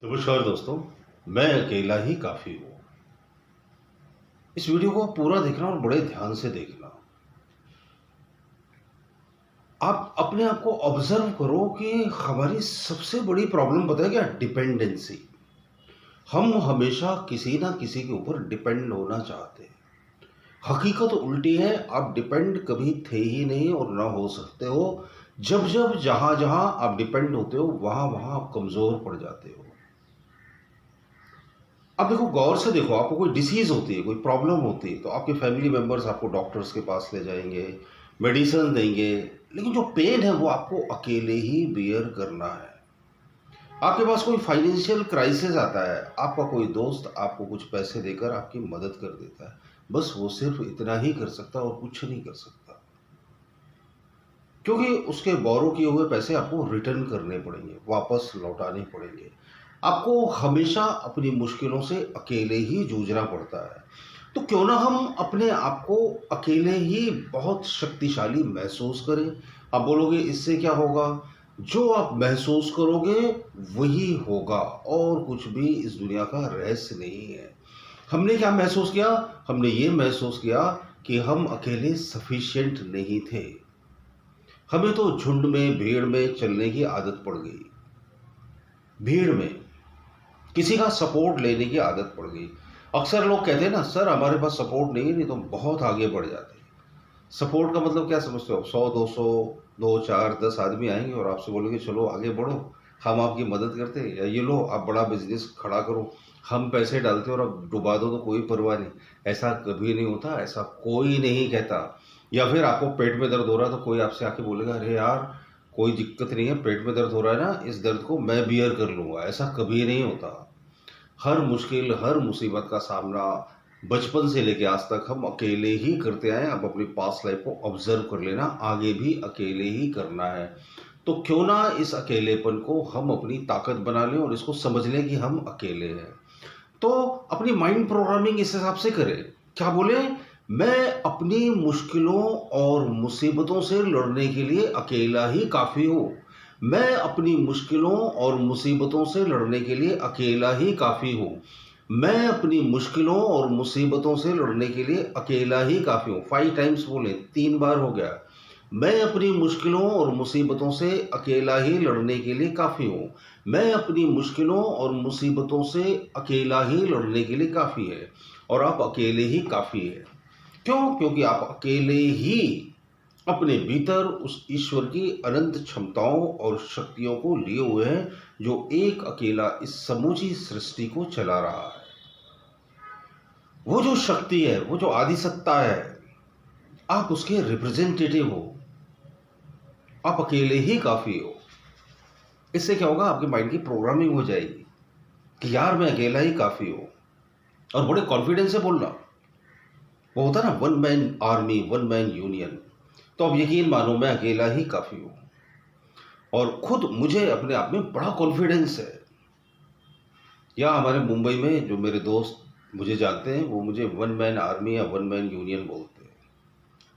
नमस्कार दोस्तों। मैं अकेला ही काफ़ी हूँ। इस वीडियो को पूरा देखना और बड़े ध्यान से देखना। आप अपने आप को ऑब्जर्व करो कि हमारी सबसे बड़ी प्रॉब्लम पता है क्या? डिपेंडेंसी। हम हमेशा किसी ना किसी के ऊपर डिपेंड होना चाहते हैं। हकीकत उल्टी है, आप डिपेंड कभी थे ही नहीं और ना हो सकते हो। जब जब जहाँ जहाँ आप डिपेंड होते हो वहाँ वहाँ आप कमज़ोर पड़ जाते हो। अब देखो, गौर से देखो, आपको कोई डिसीज़ होती है, कोई प्रॉब्लम होती है, तो आपके फैमिली मेंबर्स आपको डॉक्टर्स के पास ले जाएंगे, मेडिसिन देंगे, लेकिन जो पेन है वो आपको अकेले ही बियर करना है। आपके पास कोई फाइनेंशियल क्राइसिस आता है, आपका कोई दोस्त आपको कुछ पैसे देकर आपकी मदद कर देता है, बस वो सिर्फ इतना ही कर सकता और कुछ नहीं कर सकता, क्योंकि उसके बोरो किए हुए पैसे आपको रिटर्न करने पड़ेंगे, वापस लौटाने पड़ेंगे। आपको हमेशा अपनी मुश्किलों से अकेले ही जूझना पड़ता है। तो क्यों ना हम अपने आप को अकेले ही बहुत शक्तिशाली महसूस करें। आप बोलोगे इससे क्या होगा? जो आप महसूस करोगे वही होगा, और कुछ भी इस दुनिया का रहस्य नहीं है। हमने क्या महसूस किया? हमने ये महसूस किया कि हम अकेले सफिशिएंट नहीं थे। हमें तो झुंड में, भीड़ में चलने की आदत पड़ गई। भीड़ में किसी का सपोर्ट लेने की आदत पड़ गई। अक्सर लोग कहते हैं ना, सर हमारे पास सपोर्ट नहीं है, नहीं तो हम बहुत आगे बढ़ जाते हैं। सपोर्ट का मतलब क्या समझते हो? 100 200 2 4 10 आदमी आएंगे और आपसे बोलेंगे चलो आगे बढ़ो, हम आपकी मदद करते हैं, या ये लो आप बड़ा बिजनेस खड़ा करो, हम पैसे डालते हैं और आप डुबा दो तो कोई परवाह नहीं। ऐसा कभी नहीं होता, ऐसा कोई नहीं कहता। या फिर आपको पेट में दर्द हो रहा है तो कोई आपसे आके बोलेगा अरे यार कोई दिक्कत नहीं है, पेट में दर्द हो रहा है ना, इस दर्द को मैं बियर कर लूँगा। ऐसा कभी नहीं होता। हर मुश्किल, हर मुसीबत का सामना बचपन से लेके आज तक हम अकेले ही करते आए हैं। अब अपनी पास्ट लाइफ को ऑब्जर्व कर लेना, आगे भी अकेले ही करना है। तो क्यों ना इस अकेलेपन को हम अपनी ताकत बना लें और इसको समझ लें कि हम अकेले हैं। तो अपनी माइंड प्रोग्रामिंग इस हिसाब से करें। क्या बोले? मैं अपनी मुश्किलों और मुसीबतों से लड़ने के लिए अकेला ही काफ़ी हूँ। मैं अपनी मुश्किलों और मुसीबतों से लड़ने के लिए अकेला ही काफ़ी हूँ। मैं अपनी मुश्किलों और मुसीबतों से लड़ने के लिए अकेला ही काफ़ी हूँ। 5 टाइम्स बोले, 3 बार हो गया। मैं अपनी मुश्किलों और मुसीबतों से अकेला ही लड़ने के लिए काफ़ी हूँ। मैं अपनी मुश्किलों और मुसीबतों से अकेला ही लड़ने के लिए काफ़ी है, और आप अकेले ही काफ़ी है। क्यों? क्योंकि आप अकेले ही अपने भीतर उस ईश्वर की अनंत क्षमताओं और शक्तियों को लिए हुए हैं, जो एक अकेला इस समूची सृष्टि को चला रहा है। वो जो शक्ति है, वो जो आदि सत्ता है, आप उसके रिप्रेजेंटेटिव हो। आप अकेले ही काफ़ी हो। इससे क्या होगा? आपके माइंड की प्रोग्रामिंग हो जाएगी कि यार मैं अकेला ही काफ़ी हूँ, और बड़े कॉन्फिडेंस से बोलना। वो होता है ना, one man army, one man union. तो अब यकीन मानो मैं अकेला ही काफ़ी हूँ, और खुद मुझे अपने आप में बड़ा कॉन्फिडेंस है। या हमारे मुंबई में जो मेरे दोस्त मुझे जानते हैं, वो मुझे वन मैन आर्मी या वन मैन यूनियन बोलते हैं,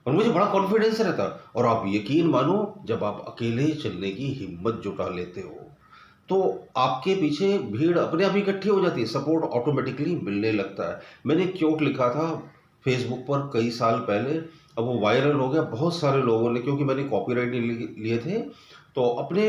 और मुझे बड़ा कॉन्फिडेंस रहता है। और आप यकीन मानो, जब आप अकेले चलने की हिम्मत जुटा लेते हो तो आपके पीछे भीड़ अपने आप इकट्ठी हो जाती है, सपोर्ट ऑटोमेटिकली मिलने लगता है। मैंने एक क्योट लिखा था फेसबुक पर कई साल पहले, अब वो वायरल हो गया। बहुत सारे लोगों ने, क्योंकि मैंने कॉपीराइट नहीं लिए थे, तो अपने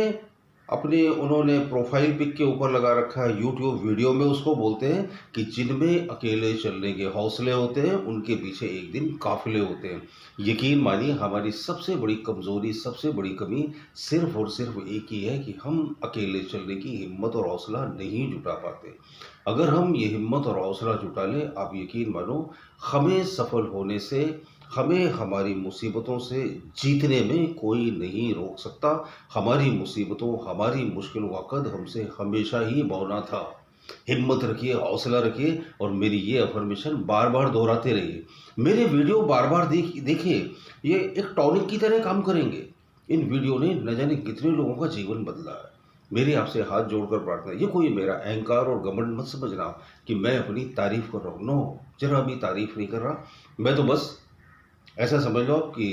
अपने उन्होंने प्रोफाइल पिक के ऊपर लगा रखा है। यूट्यूब वीडियो में उसको बोलते हैं कि जिनमें अकेले चलने के हौसले होते हैं उनके पीछे एक दिन काफिले होते हैं। यकीन मानिए, हमारी सबसे बड़ी कमजोरी, सबसे बड़ी कमी सिर्फ और सिर्फ एक ही है कि हम अकेले चलने की हिम्मत और हौसला नहीं जुटा पाते। अगर हम ये हिम्मत और हौसला जुटा लें, आप यकीन मानो, हमें सफल होने से, हमें हमारी मुसीबतों से जीतने में कोई नहीं रोक सकता। हमारी मुसीबतों, हमारी मुश्किलों का कद हमसे हमेशा ही बौना था। हिम्मत रखिए, हौसला रखिए, और मेरी ये अफर्मेशन बार बार दोहराते रहिए। मेरे वीडियो बार बार देखिए, ये एक टॉनिक की तरह काम करेंगे। इन वीडियो ने न जाने कितने लोगों का जीवन बदला है। मेरी आपसे हाथ जोड़कर प्रार्थना है, ये कोई मेरा अहंकार और घमंड मत समझना कि मैं अपनी तारीफ कर रहा हूँ। नो, जरा भी तारीफ नहीं कर रहा। मैं तो बस ऐसा समझ लो कि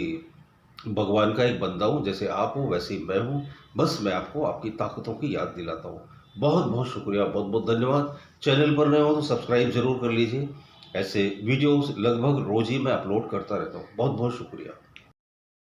भगवान का एक बंदा हूँ। जैसे आप हो वैसे ही मैं हूँ। बस मैं आपको आपकी ताकतों की याद दिलाता हूँ। बहुत बहुत शुक्रिया, बहुत बहुत धन्यवाद। चैनल पर नए हो तो सब्सक्राइब जरूर कर लीजिए। ऐसे वीडियोस लगभग रोज ही मैं अपलोड करता रहता हूँ। बहुत बहुत शुक्रिया।